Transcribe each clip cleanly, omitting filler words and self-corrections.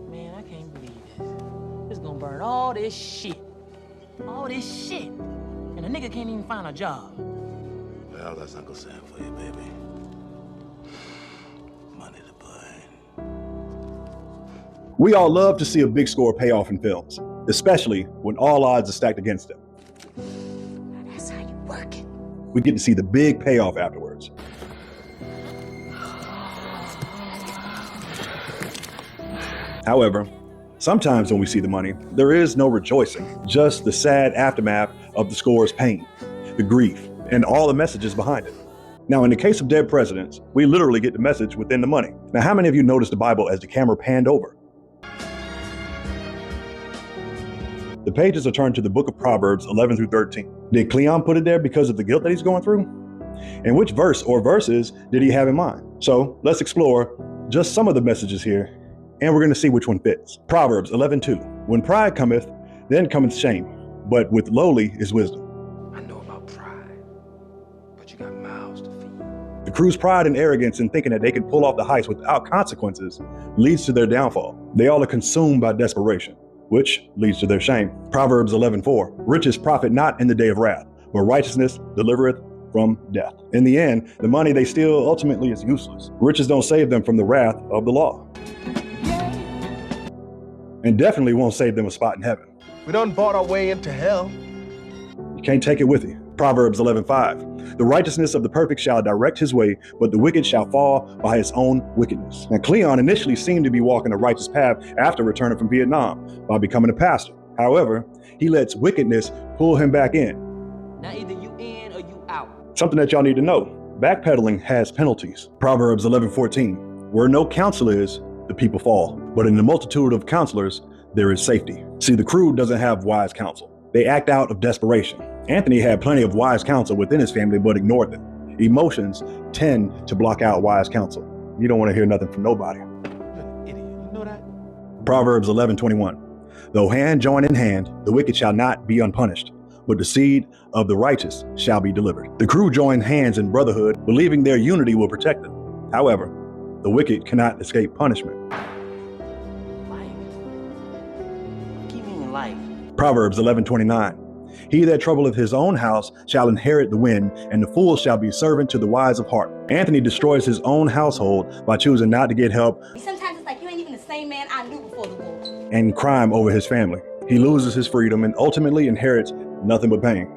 Man, I can't believe this. This gonna burn all this shit. All this shit. And a nigga can't even find a job. Well, that's Uncle Sam for you, baby. Money to burn. We all love to see a big score pay off in films, especially when all odds are stacked against them. That's how you work it. We get to see the big payoff afterwards. However, sometimes when we see the money, there is no rejoicing, just the sad aftermath of the score's pain, the grief, and all the messages behind it. Now, in the case of dead presidents, we literally get the message within the money. Now, how many of you noticed the Bible as the camera panned over? The pages are turned to the book of Proverbs 11 through 13. Did Cleon put it there because of the guilt that he's going through? And which verse or verses did he have in mind? So let's explore just some of the messages here, and we're going to see which one fits. Proverbs 11:2. When pride cometh, then cometh shame, but with lowly is wisdom. I know about pride, but you got mouths to feed. The crew's pride and arrogance in thinking that they can pull off the heist without consequences leads to their downfall. They all are consumed by desperation, which leads to their shame. Proverbs 11:4. Riches profit not in the day of wrath, but righteousness delivereth from death. In the end, the money they steal ultimately is useless. Riches don't save them from the wrath of the law. And definitely won't save them a spot in heaven. We done bought our way into hell. You can't take it with you. Proverbs 11:5. The righteousness of the perfect shall direct his way, but the wicked shall fall by his own wickedness. Now, Cleon initially seemed to be walking a righteous path after returning from Vietnam by becoming a pastor. However, he lets wickedness pull him back in. Now either you in or you out. Something that y'all need to know. Backpedaling has penalties. Proverbs 11:14. Where no counsel is, the people fall. But in the multitude of counselors, there is safety. See, the crew doesn't have wise counsel. They act out of desperation. Anthony had plenty of wise counsel within his family, but ignored them. Emotions tend to block out wise counsel. You don't want to hear nothing from nobody. Idiot, you know that? Proverbs 11:21. Though hand join in hand, the wicked shall not be unpunished, but the seed of the righteous shall be delivered. The crew joined hands in brotherhood, believing their unity will protect them. However, the wicked cannot escape punishment. Life. What you mean life? Proverbs 11:29. He that troubleth his own house shall inherit the wind, and the fool shall be servant to the wise of heart. Anthony destroys his own household by choosing not to get help Sometimes it's like you ain't even the same man I knew before the war. and crime over his family. He loses his freedom and ultimately inherits nothing but pain.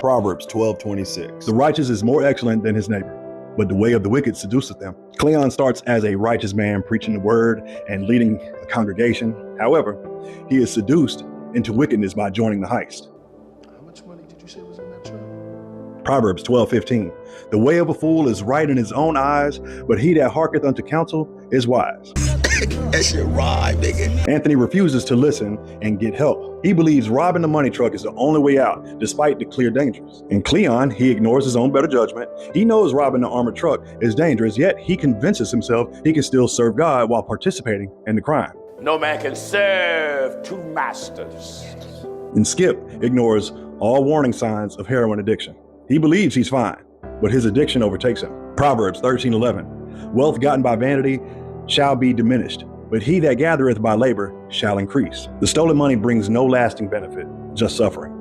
Proverbs 12:26. The righteous is more excellent than his neighbor, but the way of the wicked seduceth them. Cleon starts as a righteous man preaching the word and leading a congregation. However, he is seduced into wickedness by joining the heist. How much money did you say was in that truck? Proverbs 12:15. The way of a fool is right in his own eyes, but he that hearketh unto counsel is wise. That shit rhyme, nigga. Anthony refuses to listen and get help. He believes robbing the money truck is the only way out, despite the clear dangers. In Cleon, he ignores his own better judgment. He knows robbing the armored truck is dangerous, yet he convinces himself he can still serve God while participating in the crime. No man can serve two masters. And Skip ignores all warning signs of heroin addiction. He believes he's fine, but his addiction overtakes him. Proverbs 13:11. Wealth gotten by vanity shall be diminished, but he that gathereth by labor shall increase. The stolen money brings no lasting benefit, just suffering.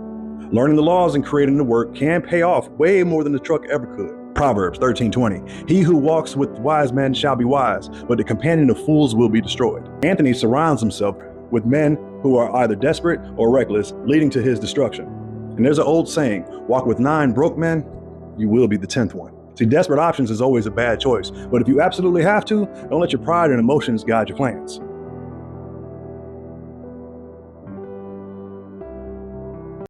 Learning the laws and creating the work can pay off way more than the truck ever could. Proverbs 13:20. He who walks with wise men shall be wise, but the companion of fools will be destroyed. Anthony surrounds himself with men who are either desperate or reckless, leading to his destruction. And there's an old saying, walk with 9 broke men, you will be the 10th one. See, desperate options is always a bad choice, but if you absolutely have to, don't let your pride and emotions guide your plans.